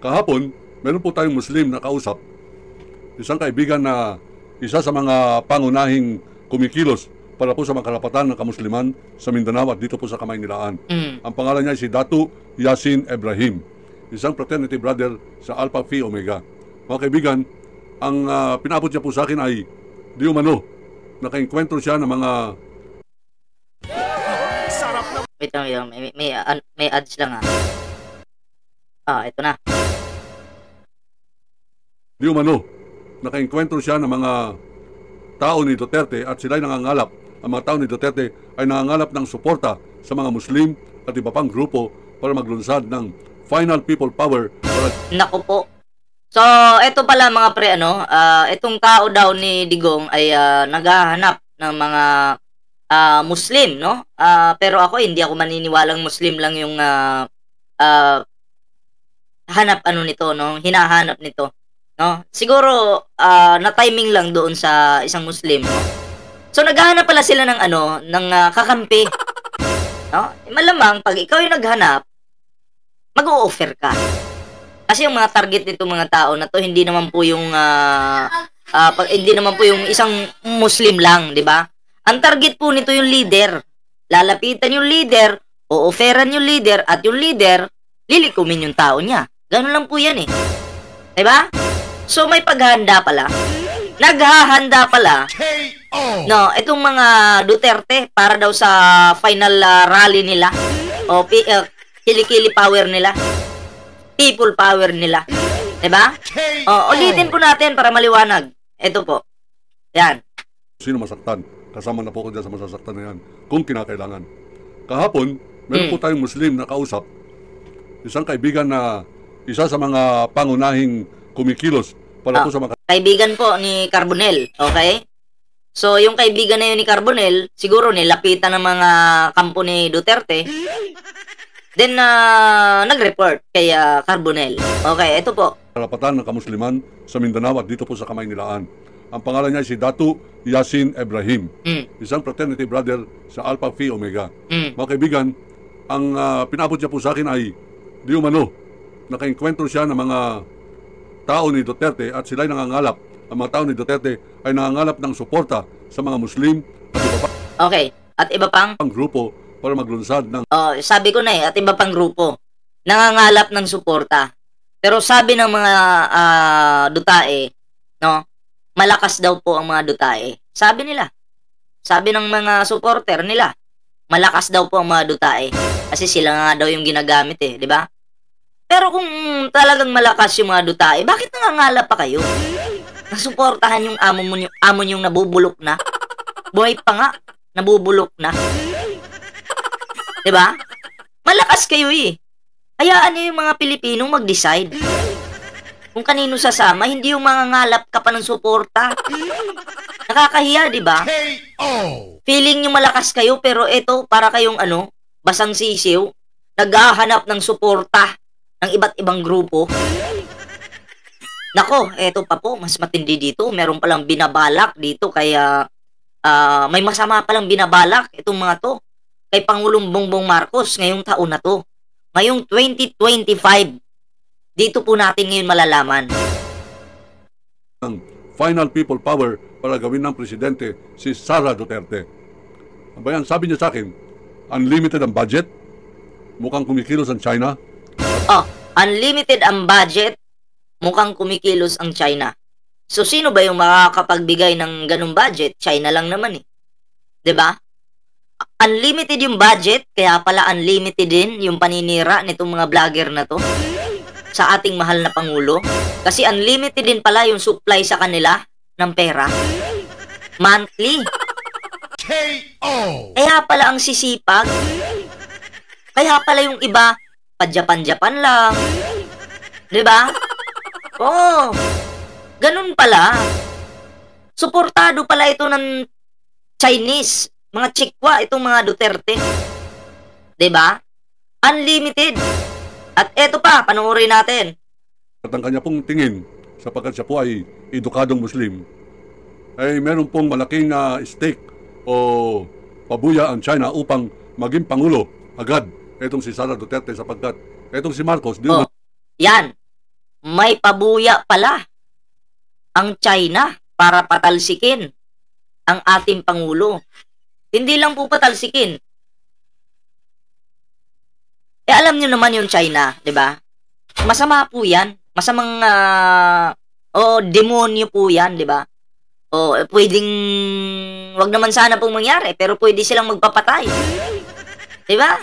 Kahapon, meron po tayong Muslim na kausap, isang kaibigan na isa sa mga pangunahing kumikilos para po sa mga karapatan ng kamusliman sa Mindanao at dito po sa Kamaynilaan. Ang pangalan niya ay si Datu Yasin Ibrahim, isang fraternity brother sa Alpha Phi Omega. Mga kaibigan, ang pinabot niya po sa akin ay di umano, nakainkwentro siya ng mga... Wait lang, may ads lang ito na. Di umano, nakainkwentro siya ng mga tao ni Duterte at sila'y nangangalap, ang mga tao ni Duterte ay nangangalap ng suporta sa mga Muslim at iba pang grupo para maglunsad ng final people power para... Naku po. So, ito pala mga pre, itong tao daw ni Digong ay naghahanap ng mga Muslim, no? Pero ako, hindi ako maniniwalang Muslim lang yung hinahanap nito. No? Siguro na timing lang doon sa isang Muslim, no? So naghahanap pala sila ng ng kakampi. No? Malamang pag ikaw yung naghanap, mag-o-offer ka. Kasi yung mga target nito mga tao na to hindi naman po yung hindi naman po yung isang Muslim lang, di ba? Ang target po nito yung leader. Lalapitan yung leader, o-offeran yung leader at yung leader lilikumin yung tao niya. Ganun lang po yan eh. Di ba? So may paghahanda pala. Naghahanda pala. No, itong mga Duterte para daw sa final rally nila. O kilikili power nila. People power nila. 'Di ba? O ulitin po natin para maliwanag. Ito po. Yan. Sino masaktan? Kasama na po ko dyan sa masasaktan na yan kung kinakailangan. Kahapon, meron po tayong Muslim na kausap. Isang kaibigan na isa sa mga pangunahing kumikilos para po sa mga... Kaibigan po ni Carbonell, okay? So, yung kaibigan na yun ni Carbonell, siguro nilapitan ng mga kampo ni Duterte. Then, nag-report kay Carbonell. Okay, ito po. Karapatan ng kamusliman sa Mindanao at dito po sa Kamaynilaan. Ang pangalan niya ay si Datu Yasin Ibrahim, isang fraternity brother sa Alpha Phi Omega. Mga kaibigan, ang pinabot niya po sa akin ay di umano, nakainkwentro siya ng mga tao ni Duterte at sila'y nangangalap, ang mga tao ni Duterte ay nangangalap ng suporta sa mga Muslim at iba pang... Okay, at iba pang grupo para maglunsad ng... sabi ko na at iba pang grupo nangangalap ng suporta. Pero sabi ng mga Dutae, no, malakas daw po ang mga Dutae. Sabi nila. Sabi ng mga supporter nila, malakas daw po ang mga Dutae. Kasi sila nga daw yung ginagamit di ba? Pero kung talagang malakas yung mga Dutae, bakit nangangalap pa kayo? Nasuportahan yung amo yung nabubulok na. Buhay pa nga, nabubulok na. 'Di ba? Malakas kayo Hayaan niyo yung mga Pilipinong mag-decide. Kung kanino sasama, hindi yung mga ngalap ka pa ng suporta. Nakakahiya, 'di ba? Feeling niyo malakas kayo pero ito para kayong basang sisiw, naghahanap ng suporta ng iba't ibang grupo. Nako, eto pa po, mas matindi dito. Meron palang binabalak dito kaya may masama palang binabalak itong mga to kay Pangulong Bongbong Marcos ngayong taon na to. Ngayong 2025. Dito po natin ngayon malalaman. Ang final people power para gawin ng presidente si Sara Duterte. Abayan, sabi niya sa akin, unlimited ang budget, mukhang kumikilos ang China. Unlimited ang budget, mukhang kumikilos ang China. So, sino ba yung makakapagbigay ng ganung budget? China lang naman 'Di ba? Unlimited yung budget, kaya pala unlimited din yung paninira nitong mga vlogger na to sa ating mahal na Pangulo. Kasi unlimited din pala yung supply sa kanila ng pera. Monthly. Kaya pala ang sisipag. Kaya pala yung iba, pa-Japan-Japan lang. 'Di ba? Ganun pala. Suportado pala ito ng Chinese, mga Chikwa, itong mga Duterte. 'Di ba? Unlimited. At eto pa, panoorin natin. At ang kanya pong tingin, sapagkat siya po ay edukadong Muslim, ay meron pong malaking stake o pabuya ang China upang maging Pangulo agad. Etong si Sara Duterte sapagkat etong si Marcos, yan. may pabuya pala ang China para patalsikin ang ating Pangulo. Hindi lang po patalsikin. Alam niyo naman yung China, 'di ba? Masama po 'yan. Masamang demonyo po 'yan, 'di ba? Pwedeng wag naman sana pong mangyari, pero pwede silang magpapatay. 'Di ba?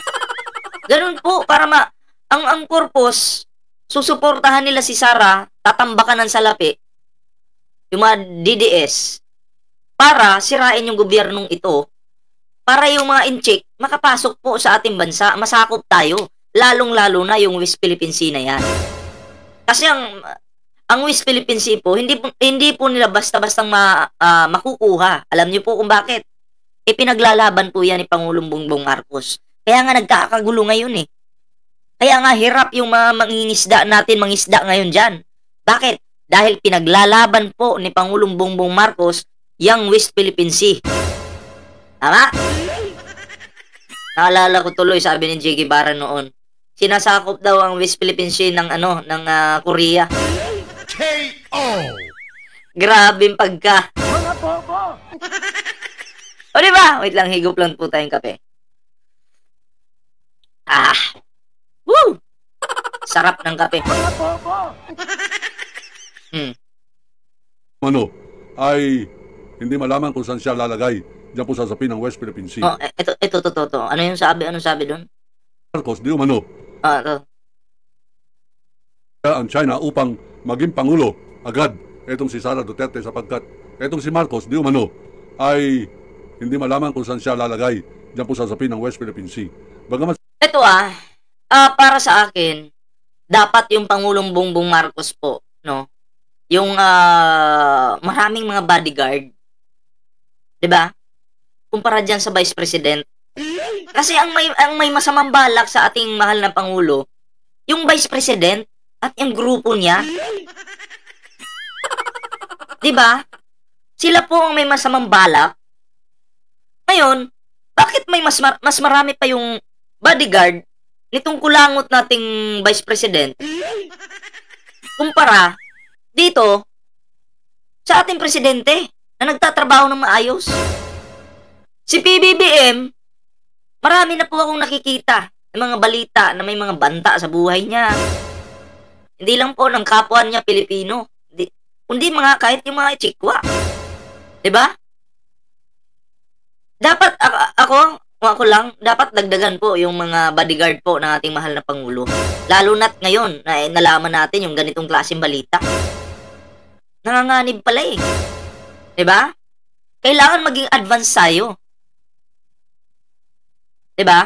Ganun po para ang purpose, susuportahan nila si Sara, tatambakan ng salapi yung mga DDS para sirain yung gobyernong ito, para yung mga incheck makapasok po sa ating bansa, masakop tayo, lalong-lalo na yung West Philippine Sea na yan. Kasi ang West Philippine Sea po, hindi po nila basta-bastang makukuha. Alam niyo po kung bakit? Pinaglalaban po yan ni Pangulong Bongbong Marcos. Kaya nga nagkakagulo ngayon eh. Kaya nga hirap yung mga mangisda ngayon dyan. Bakit? Dahil pinaglalaban po ni Pangulong Bongbong Marcos yung West Philippine Sea. Tama? Naalala ko tuloy, sabi ni J. Guevara noon, sinasakop daw ang West Philippine Sea ng Korea. K.O. Grabing pagka. Mga bobo! O diba? Wait lang, higop lang po tayong kape. Woo! Sarap ng kape. Mga bobo! Ay hindi malaman kung saan siya lalagay diyan po sa sapi ng West Philippine Sea. Ito. Ano yung sabi? Anong sabi doon? Marcos, di umano. Ito. Ang China upang maging pangulo agad etong si Sara Duterte sapagkat etong si Marcos, di umano, ay hindi malaman kung saan siya lalagay diyan po sa sapi ng West Philippine Sea. Bagaman ito para sa akin, dapat yung Pangulong Bongbong Marcos po, no? Yung maraming mga bodyguard. 'Di ba? Kumpara diyan sa Vice President. Kasi ang may masamang balak sa ating mahal na Pangulo, yung Vice President at yung grupo niya. 'Di ba? Sila po ang may masamang balak. Ngayon, bakit may mas marami pa yung bodyguard nitong kulangot nating Vice President kumpara dito sa ating presidente na nagtatrabaho ng maayos? Si PBBM, marami na po akong nakikita ng mga balita na may mga banta sa buhay niya. Hindi lang po ng kapwa niya Pilipino, kundi kahit yung mga Chikwa. 'Di ba? Dapat ako lang, dapat dagdagan po yung mga bodyguard po ng ating mahal na Pangulo. Lalo na't ngayon na nalaman natin yung ganitong klaseng balita. Nanganganib pala eh. 'Di ba? Kailangan maging advance tayo. 'Di ba?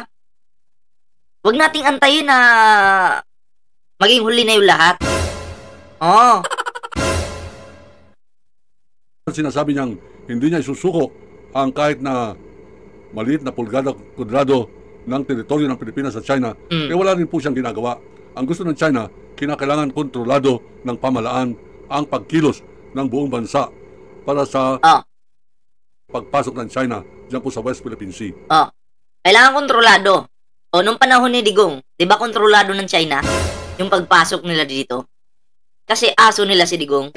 Huwag nating antayin na maging huli na yung lahat. sinasabi niyang hindi niya isusuko ang kahit na maliit na kudrado ng teritoryo ng Pilipinas sa China, wala rin po siyang ginagawa. Ang gusto ng China, kinakailangan kontrolado ng pamalaan ang pagkilos ng buong bansa para sa pagpasok ng China dyan po sa West Philippine Sea. Kailangan kontrolado. Nung panahon ni Digong, di ba kontrolado ng China yung pagpasok nila dito? Kasi aso nila si Digong.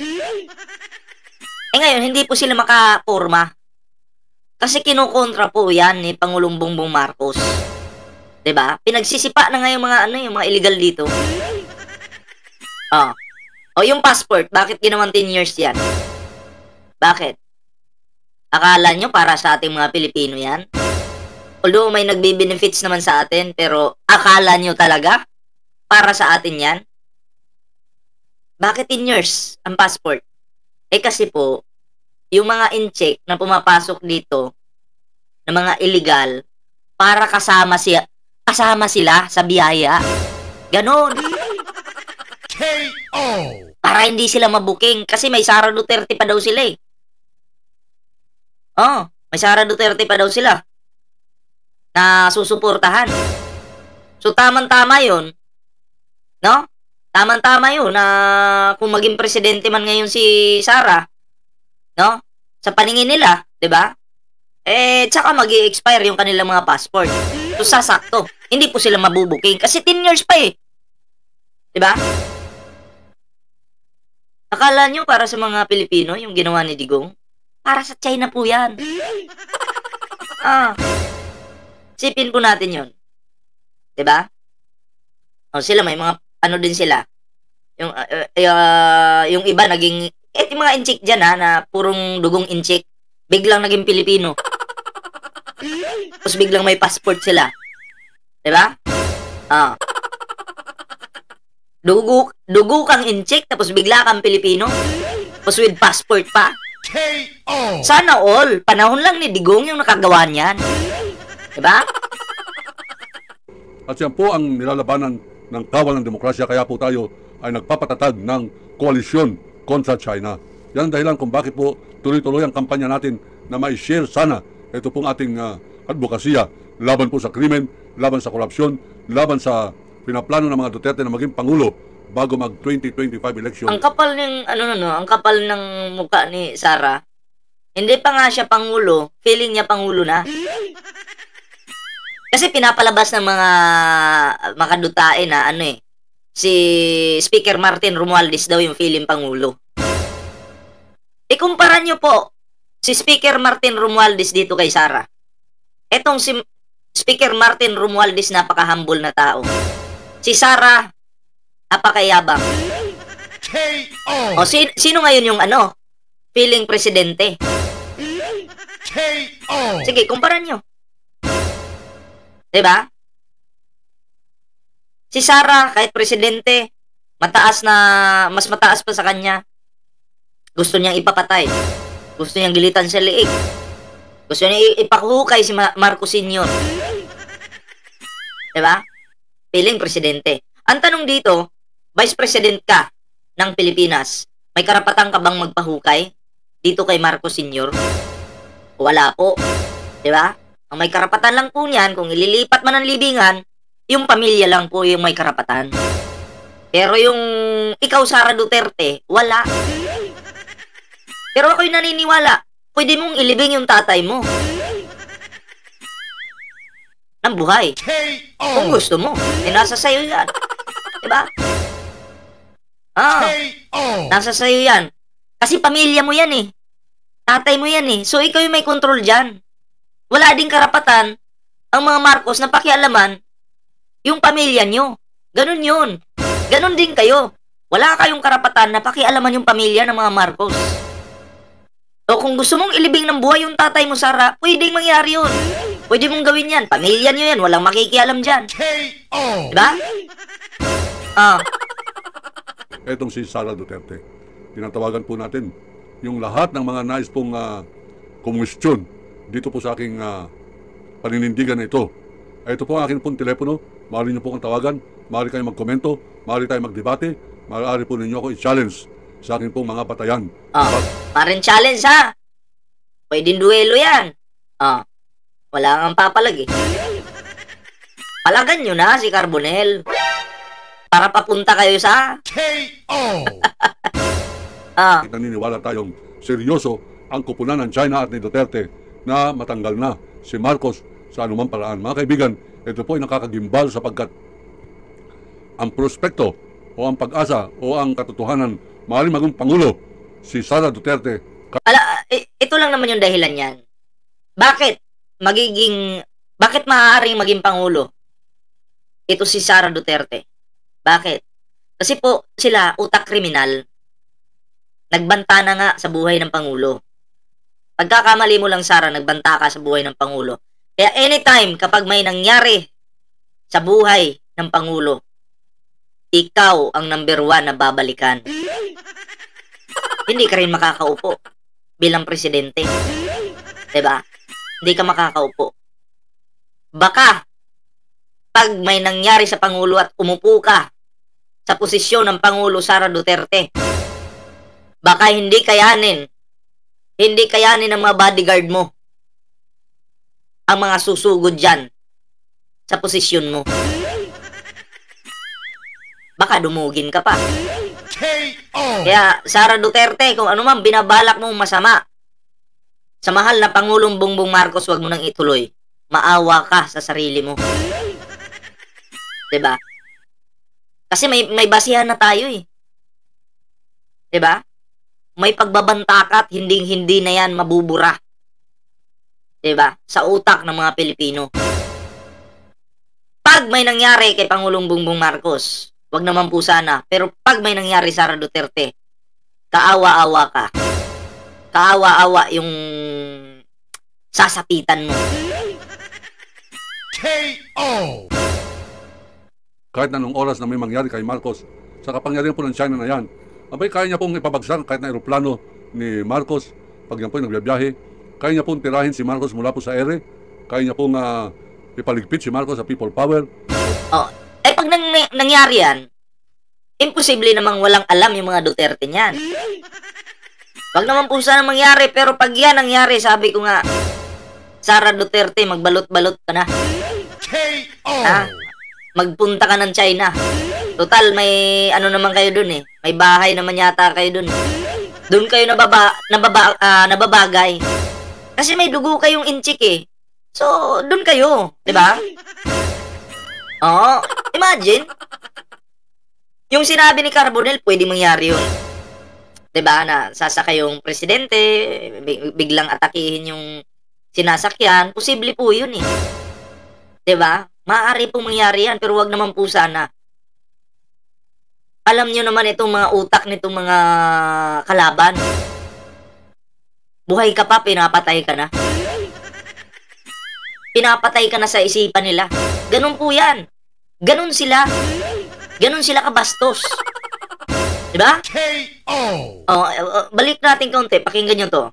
Ngayon, hindi po sila makaporma. Kasi kinukontra po yan ni Pangulong Bongbong Marcos. 'Di ba? Pinagsisipa na nga yung mga illegal dito. Yung passport, bakit ginawang 10 years yan? Bakit? Akala nyo para sa ating mga Pilipino yan? Although may nagbe-benefits naman sa atin, pero akala nyo talaga para sa atin yan? Bakit 10 years ang passport? Kasi po, yung mga in-check na pumapasok dito na mga illegal para kasama sila sa biyaya. Ganon. K.O. Para hindi sila mabuking kasi may Sara Duterte pa daw sila eh. May Sara Duterte pa daw sila na susuportahan. So tamang-tama 'yon. No? Tamang-tama 'yun na kung maging presidente man ngayon si Sara, no? Sa paningin nila, 'di ba? Tsaka magi-expire yung kanilang mga passport. So sasakto. Hindi po sila mabubuking kasi 10 years pa eh. 'Di ba? Akala nyo para sa mga Pilipino, yung ginawa ni Digong? Para sa China po yan. Sipin po natin yun. Diba? O sila, may mga, ano din sila. Yung iba naging, yung mga inchik dyan na purong dugong inchik, biglang naging Pilipino. Tapos biglang may passport sila. Diba? Dugo kang inchik, tapos bigla kang Pilipino. Tapos with passport pa. KO. Sana all. Panahon lang ni Digong yung nakagawa niyan. Diba? At yan po ang nilalabanan ng kawal ng demokrasya, kaya po tayo ay nagpapatatag ng koalisyon kontra China. Yan ang dahilan kung bakit po tuloy-tuloy ang kampanya natin na ma-share sana ito pong ating advokasya laban po sa krimen, laban sa korupsyon, laban sa pinaplano ng mga Duterte na maging Pangulo bago mag 2025 election. Ang kapal ng ang kapal ng mukha ni Sara. Hindi pa nga siya Pangulo, feeling niya Pangulo na. Kasi pinapalabas ng mga dutain na si Speaker Martin Romualdez daw yung feeling Pangulo. Ikumpara nyo po si Speaker Martin Romualdez dito kay Sara. Etong si Speaker Martin Romualdez, napaka-humble na tao. Si Sara, napakayabang. KO. O sino ngayon yung feeling presidente? KO. Sige, kumpara nyo. Diba? Si Sara, kahit presidente, mas mataas pa sa kanya. Gusto niyang ipapatay. Gusto niyang gilitan sa liig. Gusto niyang ipakahukay si Marcos Sr. Diba? Piling presidente. Ang tanong dito, Vice President ka ng Pilipinas, may karapatan ka bang magpahukay dito kay Marcos Sr.? Wala po. Diba? Ang may karapatan lang po niyan, kung ililipat man ang libingan, yung pamilya lang po yung may karapatan. Pero yung ikaw, Sara Duterte, wala. Pero ako'y naniniwala, pwede mong ilibing yung tatay mo ng buhay. Kung gusto mo, nasa sayo yan. Diba? Nasa sayo yan. Kasi pamilya mo yan eh. Tatay mo yan eh. So ikaw yung may control dyan. Wala ding karapatan ang mga Marcos na pakialaman yung pamilya nyo. Ganun yun. Ganun din kayo. Wala kayong karapatan na pakialaman yung pamilya ng mga Marcos. O kung gusto mong ilibing ng buhay yung tatay mo, Sara, pwedeng mangyari yun. Pwede mong gawin yan. Pamilya nyo yan. Walang makikialam dyan. Diba? Etong si Sara Duterte, tinatawagan po natin yung lahat ng mga nais pong kumusyon dito po sa aking paninindigan na ito. Ito po ang aking pong telepono. Maaari niyo po ang tawagan, maaari kayo magkomento, maaari tayo magdebate, maaari po ninyo ako i-challenge sa aking pong mga batayan. Parang challenge ha. Pwedeng duelo yan. Wala kang papalag eh. Palagan nyo na si Carbonell para papunta kayo sa KO. Naniniwala tayong seryoso ang kupunan ng China at ni Duterte na matanggal na si Marcos sa anumang paraan. Mga kaibigan, ito po ay nakakagimbal sapagkat ang prospekto o ang pag-asa o ang katotohanan maaaring maging Pangulo si Sara Duterte. Ito lang naman yung dahilan yan. Bakit maaaring maging Pangulo ito si Sara Duterte? Bakit? Kasi po sila, utak kriminal, nagbanta na nga sa buhay ng Pangulo. Pagkakamali mo lang, Sara, nagbanta ka sa buhay ng Pangulo. Kaya anytime kapag may nangyari sa buhay ng Pangulo, ikaw ang number 1 na babalikan. Hindi ka rin makakaupo bilang presidente. Diba? Hindi ka makakaupo. Baka, pag may nangyari sa Pangulo at umupo ka sa posisyon ng Pangulo Sara Duterte, baka hindi kayanin ng mga bodyguard mo ang mga susugod dyan sa posisyon mo. Baka dumugin ka pa. Kaya, Sara Duterte, kung ano man binabalak mong masama sa mahal na Pangulong Bongbong Marcos, wag mo nang ituloy. Maawa ka sa sarili mo. Diba? Kasi may basihan na tayo eh. 'Di ba? May pagbabantakat, hinding-hindi na 'yan mabubura. 'Di ba? Sa utak ng mga Pilipino. Pag may nangyari kay Pangulong Bongbong Marcos, wag naman po sana, pero pag may nangyari Sara Duterte, kaawa-awa ka. Kaawa-awa yung sasapitan mo. KO. Kahit na nung oras na may mangyari kay Marcos, sa kapangyarihan po ng China na yan, abay kaya niya pong ipabagsak kahit na aeroplano ni Marcos, pag yan po nagbiyahe, kaya niya pong tirahin si Marcos mula po sa ere, kaya niya pong ipaligpit si Marcos sa people power. Oh, pag nangyari yan, imposible namang walang alam yung mga Duterte niyan. Wag naman po sana mangyari, pero pag yan nangyari, sabi ko nga, Sara Duterte, magbalot-balot ka na. KO. Ha? Magpunta ka ng China. Total, may ano naman kayo dun eh. May bahay naman yata kayo dun. Dun kayo nababagay. Kasi may dugo kayong inchik eh. So, dun kayo. Diba? Oo. Imagine. Yung sinabi ni Carbonell, pwede mangyari yun. Diba? Na sasakay yung presidente, biglang atakihin yung sinasakyan. Posible po yun eh. Diba? Maaari pong mangyari yan, pero wag naman po sana. Alam nyo naman itong mga utak nitong mga kalaban. Buhay ka pa, pinapatay ka na. Pinapatay ka na sa isipan nila. Ganun po yan. Ganun sila. Ganun sila kabastos. Diba? KO. Balik natin kaunti. Pakinggan nyo to.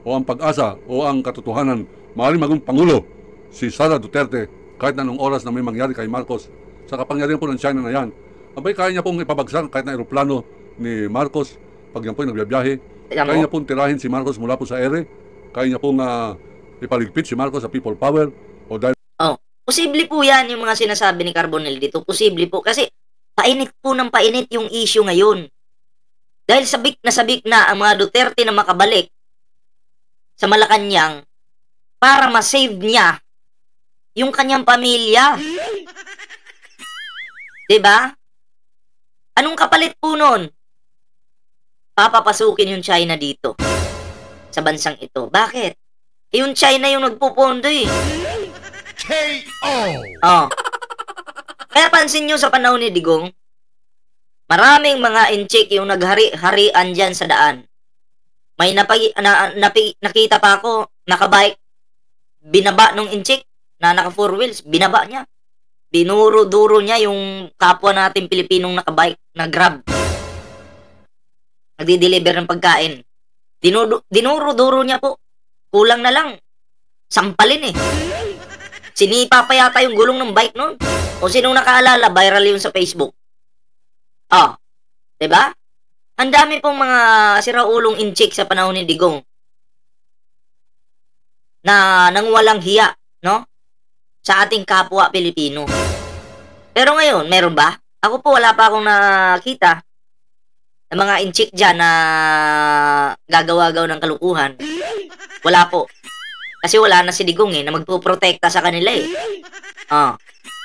O ang pag-asa o ang katotohanan, maaaring maging Pangulo si Sara Duterte kahit na nung oras na may mangyari kay Marcos, sa kapangyarihan po ng China na yan, abay kaya niya pong ipabagsak kahit na aeroplano ni Marcos, pag yan po nagbiyahe, kaya niya pong tirahin si Marcos mula po sa ere, kaya niya pong ipaligpit si Marcos sa people power, o dahil posible po yan yung mga sinasabi ni Carbonell dito. Posible po kasi painit po ng painit yung issue ngayon. Dahil sabik na ang mga Duterte na makabalik sa Malacanang para ma-save niya yung kanyang pamilya. Diba? Anong kapalit po nun? Papapasukin yung China dito sa bansang ito. Bakit? Yung China yung nagpupondo eh. KO. Kaya pansin nyo sa panahon ni Digong, maraming mga inchik yung naghari-harian dyan sa daan. May nakita pa ako, nakabike, binaba nung inchik na naka 4 wheels, binaba niya. Dinuro-duro niya yung kapwa natin Pilipinong nakabike na Grab. Nagdi-deliver ng pagkain. Dinuro-duro niya po. Kulang na lang. Sampalin eh. Sinipa pa yata yung gulong ng bike nun. O sinong nakaalala, viral yun sa Facebook. Diba? Ang dami pong mga siraulong inchik sa panahon ni Digong na nang walang hiya, no? Sa ating kapwa Pilipino. Pero ngayon, meron ba? Ako po wala pa akong nakita ng mga inchik dyan na gagawa-gaw ng kalukuhan. Wala po. Kasi wala na si Digong na magpuprotekta sa kanila eh.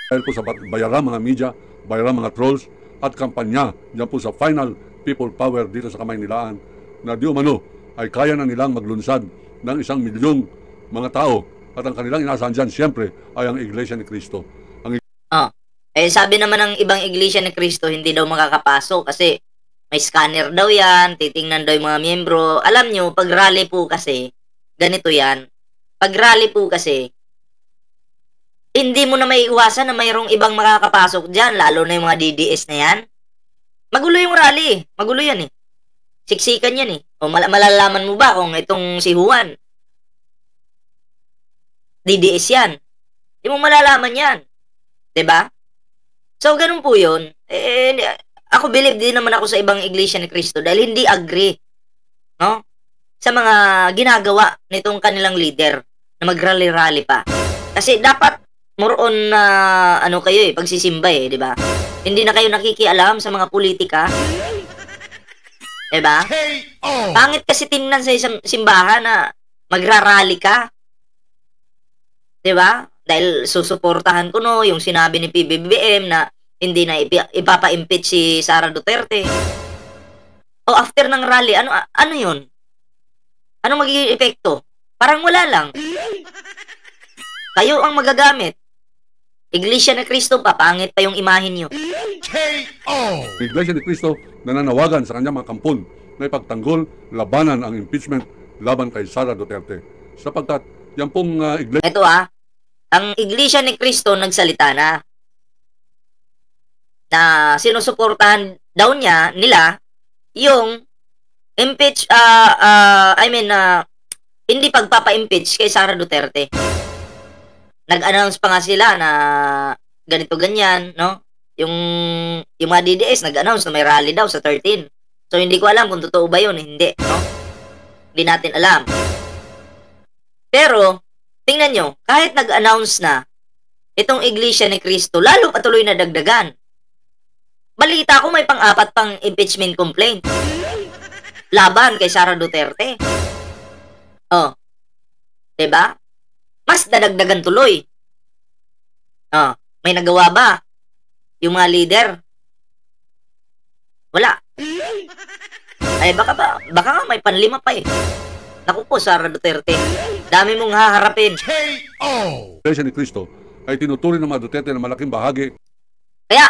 dahil po sa bayaran mga media, bayaran mga trolls at kampanya dyan po sa final people power dito sa Kamaynilaan na di umano ay kaya na nilang maglunsad ng 1 milyong mga tao at ang kanilang inaasahan dyan siyempre ay ang Iglesia ni Cristo. Sabi naman ng ibang Iglesia ni Cristo hindi daw makakapasok kasi may scanner daw yan, titingnan daw yung mga miyembro. Alam nyo, pag rally po kasi, ganito yan. Pag rally po kasi, hindi mo na may iwasan na mayroong ibang makakapasok dyan, lalo na yung mga DDS na yan. Magulo yung rally. Magulo yan eh. Siksikan yan eh. O malalaman mo ba kung itong si Juan, DDS yan. Hindi mo malalaman yan. 'Di ba? So, ganun po yun. Ako believe din naman ako sa ibang Iglesia ni Cristo dahil hindi agree, no? Sa mga ginagawa nitong kanilang leader na mag-rally-rally pa. Kasi dapat more on ano kayo pagsisimba di ba? Hindi na kayo nakikialam sa mga politika. Di ba? Pangit kasi tingnan sa isang simbahan na magrarally ka. Di ba? Dahil susuportahan ko yung sinabi ni PBBM na hindi na ipapa-impeach si Sara Duterte. O after ng rally, ano yun? Anong magiging epekto? Parang wala lang. Kayo ang magagamit. Iglesia ni Cristo, papangit pa yung imahin nyo. KO. Iglesia ni Cristo nananawagan sa kanyang mga kampon na ipagtanggol, labanan ang impeachment laban kay Sara Duterte. Sapagkat yan pong iglesia Ito ang Iglesia ni Cristo nagsalita na sinusuportahan daw nila yung hindi pagpapa-impeach kay Sara Duterte. Nag-announce pa nga sila na ganito ganyan, no? Yung mga DDS nag-announce na may rally daw sa 13. So hindi ko alam kung totoo ba 'yun, hindi, no? Hindi natin alam. Pero tingnan nyo, kahit nag-announce na itong Iglesia ni Cristo, lalo patuloy na dagdagan. Balita ko may pang-apat pang impeachment complaint laban kay Sara Duterte. Oh. 'Di ba? Mas dadagdagan tuloy. Oh, may nagawa ba yung mga leader? Wala. Ay baka nga may panlima pa eh. Naku po, Sara Duterte. Dami mong haharapin. KO. Iglesia ni Cristo ay tinuturing ng mga Duterte na malaking bahagi Kaya,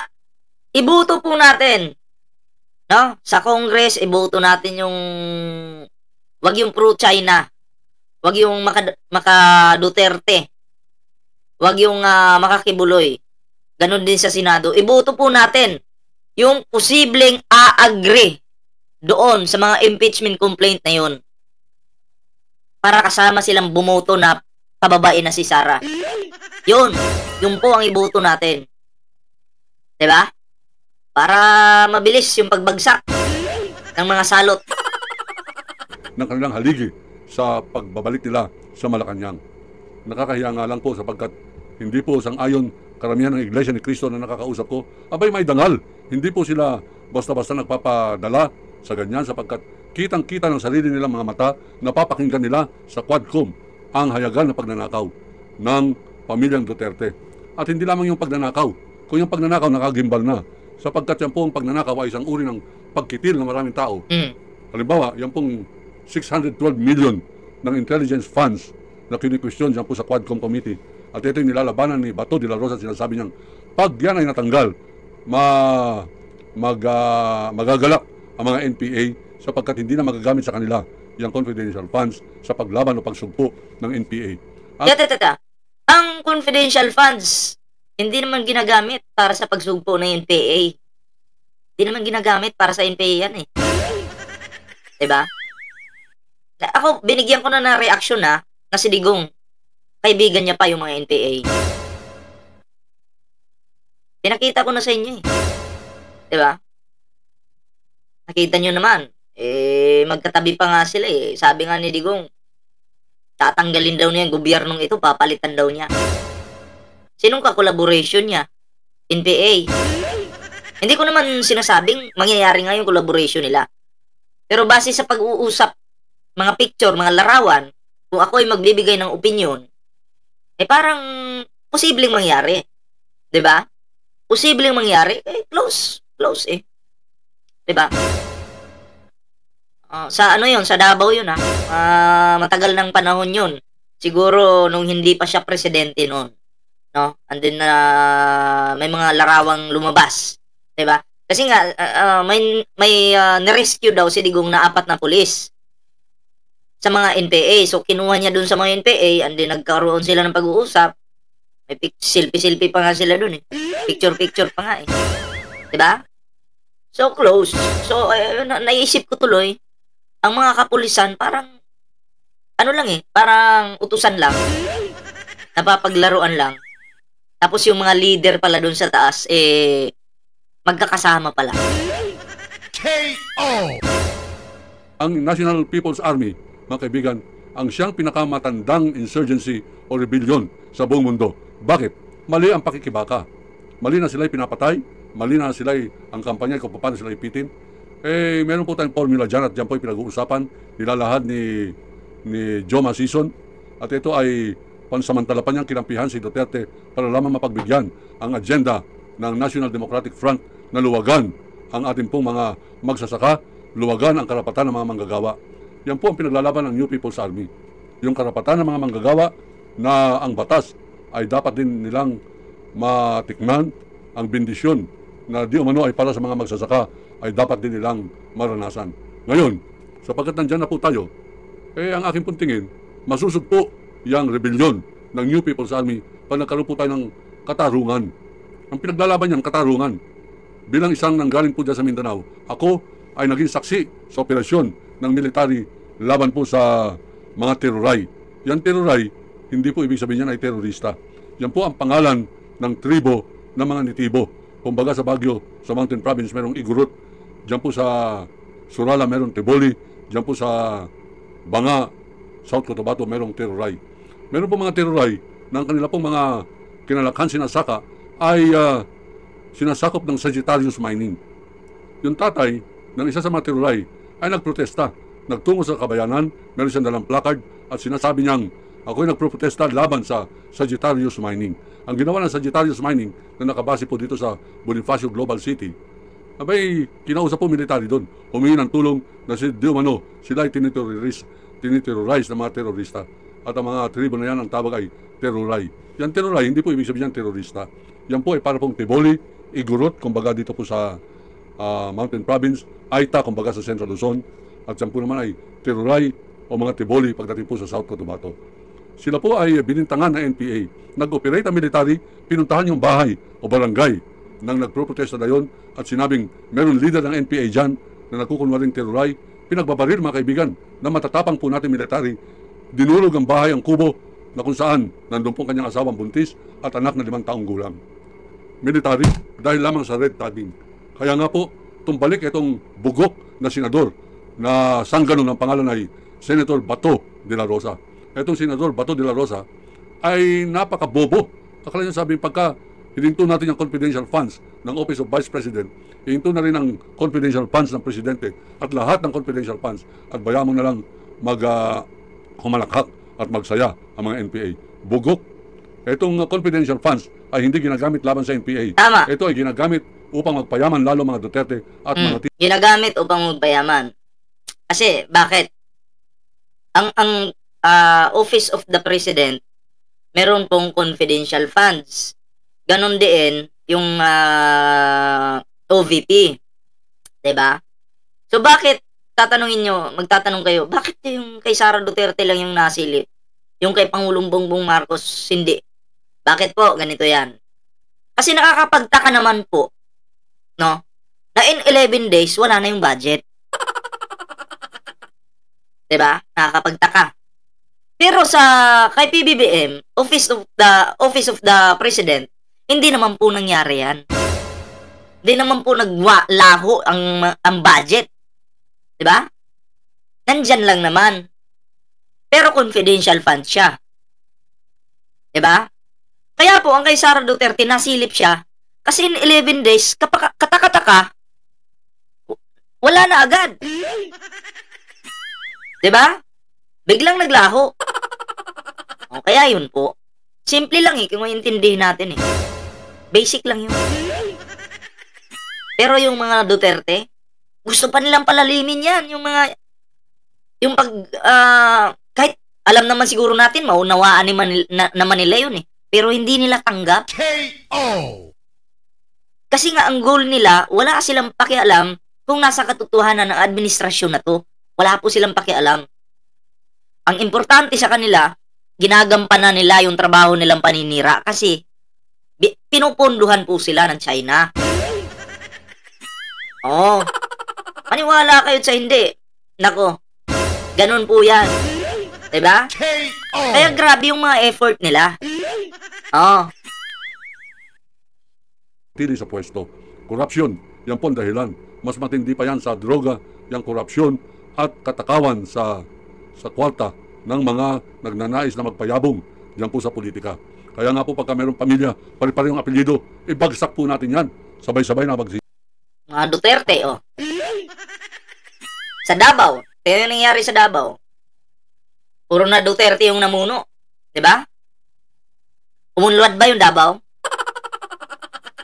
iboto po natin. No? Sa Congress, iboto natin yung wag yung pro-China. Wag yung maka-Duterte. Wag yung makakibuloy. Ganon din sa Senado. Iboto po natin yung posibleng a-agree doon sa mga impeachment complaint na yun. Para kasama silang bumoto na pababain na si Sara. Yun po ang iboto natin. 'Di ba? Para mabilis yung pagbagsak ng mga salot. ng kanilang haligi sa pagbabalik nila sa Malacanang. Nakakahiya nga lang po sapagkat hindi po sang-ayon karamihan ng Iglesia ni Cristo na nakakausap ko, abay may dangal. Hindi po sila basta-basta nagpapadala sa ganyan sapagkat kitang-kita ng sarili nilang mga mata, napapakinggan nila sa Quadcom ang hayagan na pagnanakaw ng pamilyang Duterte. At hindi lamang yung pagnanakaw, kung yung pagnanakaw nakagimbal na, sapagkat yan po ang pagnanakaw ay isang uri ng pagkitil ng maraming tao. Halimbawa, yan pong 612 million ng intelligence funds na kini-question dyan po sa Quadcom Committee. At ito yung nilalabanan ni Bato de la Rosa, sinasabi niyang, pag yan ay natanggal, magagalak ang mga NPA sapagkat hindi na magagamit sa kanila yung confidential funds sa paglaban o pagsugpo ng NPA. Teka. Ang confidential funds, hindi naman ginagamit para sa pagsugpo ng NPA. Hindi naman ginagamit para sa NPA yan eh. Diba? Ako, binigyan ko na ng reaksyon na si Digong, kaibigan niya pa yung mga NPA. Pinakita ko na sa inyo eh. Diba? Nakita nyo naman, magkatabi pa nga sila eh. Sabi nga ni Digong, tatanggalin daw niya yung gobyernong ito, papalitan daw niya. Sinong ka-collaboration niya? NPA. Hindi ko naman sinasabing mangyayari nga yung collaboration nila. Pero base sa pag-uusap, mga picture, mga larawan, kung ako ay magbibigay ng opinion, parang posibleng mangyari. 'Di ba? Posibleng mangyari, close eh. 'Di ba? Sa ano 'yon, sa Davao 'yon matagal ng panahon 'yon. Siguro nung hindi pa siya presidente noon, no? And then may mga larawang lumabas, 'di ba? Kasi nga may ni-rescue daw si Digong na 4 na pulis sa mga NPA. So kinuha niya dun sa mga NPA and then nagkaroon sila ng pag-uusap. May selfie pa nga sila dun eh. Picture pa nga eh. 'Di ba? So close. So naisip ko tuloy ang mga kapulisan parang ano lang eh, parang utusan lang. Napapaglaruan lang. Tapos yung mga leader pala dun sa taas magkakasama pala. KO. Ang National People's Army, mga kaibigan, ang siyang pinakamatandang insurgency o rebellion sa buong mundo. Bakit? Mali ang pakikibaka. Mali na sila'y pinapatay, mali na sila'y ang kampanya kung paano sila ipitin. Meron po tayong formula dyan at dyan po ay pinag-uusapan, nilalahad ni Joma Sison. At ito ay pansamantala pa niyang kinampihan si Duterte para lamang mapagbigyan ang agenda ng National Democratic Front na luwagan ang ating pong mga magsasaka luwagan ang karapatan ng mga manggagawa. Yan po ang pinaglalaban ng New People's Army. Yung karapatan ng mga manggagawa na ang batas ay dapat din nilang matikman, ang bendisyon na di umano ay para sa mga magsasaka ay dapat din nilang maranasan. Ngayon, sapagkat nandyan na po tayo, ang aking pong tingin, masusugpo yung rebellion ng New People's Army pag nagkaroon po tayo ng katarungan. Ang pinaglalaban niyan, katarungan. Bilang isang nanggaling po dyan sa Mindanao, ako ay naging saksi sa operasyon ng military laban po sa mga teroray. Yan teroray, hindi po ibig sabihin yan ay terorista. Yan po ang pangalan ng tribo ng mga nitibo. Kumbaga sa Baguio, sa Mountain Province, merong Igorot. Diyan po sa Surala, merong Tiboli. Diyan po sa Banga, South Cotabato, merong teroray. Meron po mga teroray na ang kanila pong mga kinalakhan sinasaka ay sinasakop ng Sagittarius Mining. Yung tatay ng isa sa mga teroray ay nagprotesta. Nagtungo sa kabayanan, meron siyang dalang placard at sinasabi niyang ako'y nagprotesta laban sa Sagittarius Mining. Ang ginawa ng Sagittarius Mining na nakabase po dito sa Bonifacio Global City, abay, kinausap po military doon. Humingi ng tulong na si Diomano, sila ay tiniterrorize ng mga terorista. At ang mga tribo na yan, ang tawag ay teroray. Yan teroray, hindi po ibig sabihin yan terorista. Yan po ay para pong Tiboli, Igorot, kumbaga dito po sa Mountain Province, Aita, kumbaga sa Central Luzon, at yan po naman ay teroray o mga Tiboli pagdating po sa South Cotabato. Sila po ay binintangan ng NPA. Nag-operate ang military, pinuntahan yung bahay o barangay nang nagpro-protesta na yon at sinabing meron leader ng NPA dyan na nagkukunwaring teroray. Pinagbabaril mga kaibigan na matatapang po natin military. Dinulog ang bahay, ang kubo na kung saan nandun pong kanyang asawang buntis at anak na 5 taong gulang. Military dahil lamang sa red tagging. Kaya nga po, tumbalik itong bugok na senador na sanggano ng pangalan ay Senator Bato de la Rosa. Itong Senador Bato de la Rosa ay napakabobo. Akala niya sabi, pagka hininto natin yung confidential funds ng Office of Vice President, hininto na rin ang confidential funds ng Presidente at lahat ng confidential funds at bayaan mo na lang humalakhak at magsaya ang mga NPA. Bugok. Itong confidential funds ay hindi ginagamit laban sa NPA. Tama. Ito ay ginagamit upang magpayaman lalo mga Duterte at mga Ginagamit upang magpayaman. Kasi, bakit? Ang Office of the President, meron pong confidential funds. Ganon din yung OVP. Diba? So, bakit, magtatanong kayo, bakit yung kay Sara Duterte lang yung nasilip? Yung kay Pangulong Bongbong Marcos, hindi. Bakit po? Ganito yan. Kasi nakakapagtaka naman po, no? Na in 11 days, wala na yung budget. Diba? Nakakapagtaka. Pero sa kay PBBM, Office of the President, hindi naman po nangyari yan. Hindi naman po naglaho ang budget. 'Di ba? Nandyan lang naman. Pero confidential funds siya. 'Di ba? Kaya po ang kay Sara Duterte nasilip siya kasi in 11 days kataka-taka wala na agad. 'Di ba? Biglang naglaho. O, kaya yun po. Simple lang kung maintindihin natin Basic lang yun. Pero yung mga Duterte, gusto pa nilang palalimin yan. Kahit alam naman siguro natin, maunawaan naman nila yun Pero hindi nila tanggap. KO! Kasi nga ang goal nila, wala silang pakialam kung nasa katotohanan ng administrasyon na to. Wala po silang pakialam. Ang importante sa kanila, ginagampanan nila yung trabaho nilang paninira kasi pinupunduhan po sila ng China. Oh, maniwala kayo sa hindi. Nako, ganun po yan. Diba? Kaya grabe yung mga effort nila. Oh. Tili sa pwesto. Korupsyon, yan po ang dahilan. Mas matindi pa yan sa droga, yung korupsyon at katakawan sa kwarta ng mga nagnanais na magpayabong diyan po sa politika. Kaya nga po pagka mayroong pamilya, pare-pare yung apelyido, ibagsak po natin yan. Sabay-sabay na bagsi. Mga Duterte, Sa Davao, pero yung nangyari sa Davao, puro na Duterte yung namuno. Diba? Umunlad ba yung Davao?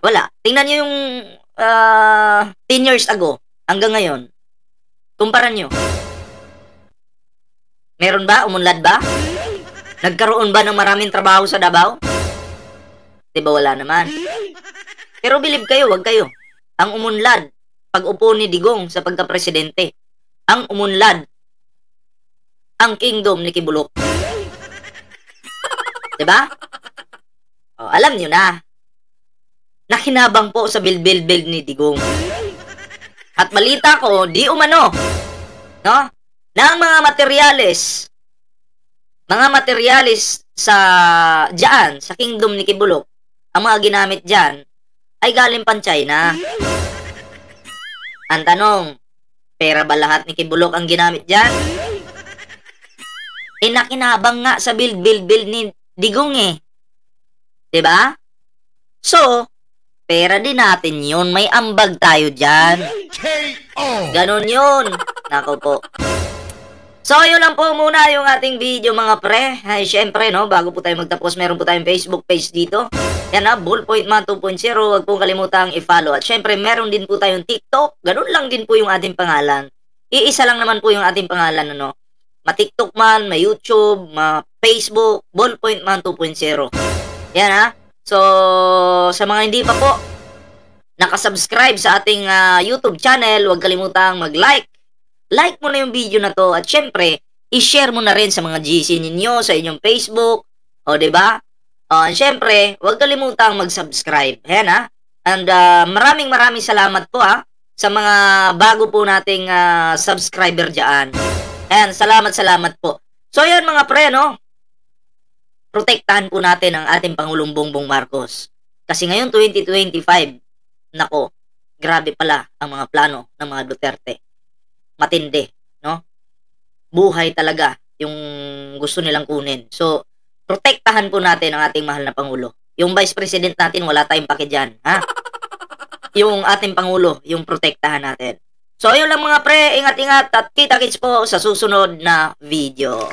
Wala. Tingnan nyo yung 10 years ago, hanggang ngayon. Kumpara nyo. Meron ba? Umunlad ba? Nagkaroon ba ng maraming trabaho sa Davao? Diba wala naman? Pero bilib kayo, wag kayo. Ang umunlad, pag upo ni Digong sa pagka-presidente. Ang umunlad, ang kingdom ni Kibulok. Diba? O, alam nyo na. Nakinabang po sa build ni Digong. At balita ko, di umano, no? Na ang mga materyales sa dyan, sa kingdom ni Kibulok, ang mga ginamit dyan, ay galing pan China. Ang tanong, pera ba lahat ni Kibulok ang ginamit dyan? Nakinabang nga sa build ni Digong eh. Diba? So, pera din natin yun. May ambag tayo dyan. KO. Ganon yun. Nako po. So, yun lang po muna yung ating video mga pre. Ay, syempre, no, bago po tayo magtapos, meron po tayong Facebook page dito. Yan na, Ballpoint Man 2.0. Huwag pong kalimutang i-follow. At syempre, meron din po tayong TikTok. Ganon lang din po yung ating pangalan. Iisa lang naman po yung ating pangalan, ano. Ma-TikTok man, ma-YouTube, ma-Facebook, Ballpoint Man 2.0. Yan ha. So, sa mga hindi pa po nakasubscribe sa ating YouTube channel, huwag kalimutang mag-like. Like mo na yung video na to at syempre, i-share mo na rin sa mga GC ninyo, sa inyong Facebook, o diba? Syempre, huwag kalimutang mag-subscribe. Ayan ha. And maraming salamat po sa mga bago po nating subscriber dyan. Ayan, salamat po. So yan mga pre, no? Protektahan po natin ang ating Pangulong Bongbong Marcos. Kasi ngayon 2025, nako, grabe pala ang mga plano ng mga Duterte. Matindi, no? Buhay talaga yung gusto nilang kunin. So, protektahan po natin ang ating mahal na Pangulo. Yung Vice President natin, wala tayong paki dyan, ha? Yung ating Pangulo, yung protektahan natin. So, ayun lang mga pre, ingat-ingat at kita-kits po sa susunod na video.